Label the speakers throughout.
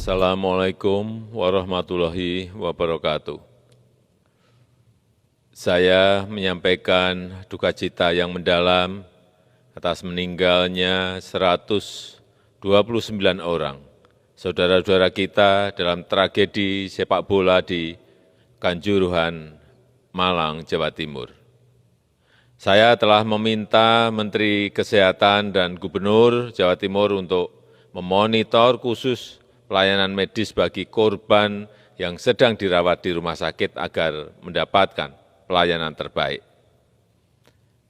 Speaker 1: Assalamualaikum warahmatullahi wabarakatuh. Saya menyampaikan duka cita yang mendalam atas meninggalnya 129 orang saudara-saudara kita dalam tragedi sepak bola di Kanjuruhan, Malang, Jawa Timur. Saya telah meminta Menteri Kesehatan dan Gubernur Jawa Timur untuk memonitor khusus pelayanan medis bagi korban yang sedang dirawat di rumah sakit agar mendapatkan pelayanan terbaik.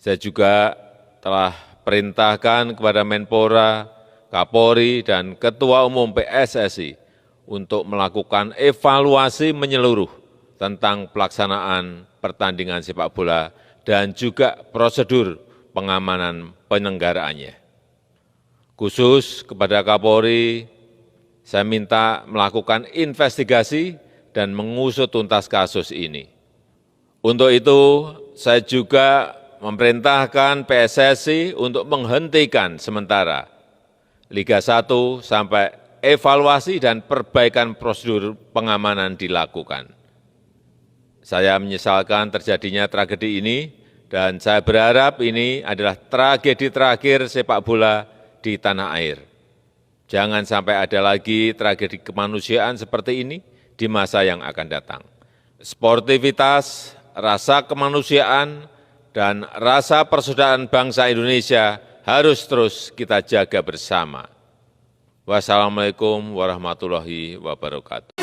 Speaker 1: Saya juga telah perintahkan kepada Menpora, Kapolri, dan Ketua Umum PSSI untuk melakukan evaluasi menyeluruh tentang pelaksanaan pertandingan sepak bola dan juga prosedur pengamanan penyelenggaraannya. Khusus kepada Kapolri, saya minta melakukan investigasi dan mengusut tuntas kasus ini. Untuk itu, saya juga memerintahkan PSSI untuk menghentikan sementara Liga 1 sampai evaluasi dan perbaikan prosedur pengamanan dilakukan. Saya menyesalkan terjadinya tragedi ini dan saya berharap ini adalah tragedi terakhir sepak bola di tanah air. Jangan sampai ada lagi tragedi kemanusiaan seperti ini di masa yang akan datang. Sportivitas, rasa kemanusiaan, dan rasa persaudaraan bangsa Indonesia harus terus kita jaga bersama. Wassalamualaikum warahmatullahi wabarakatuh.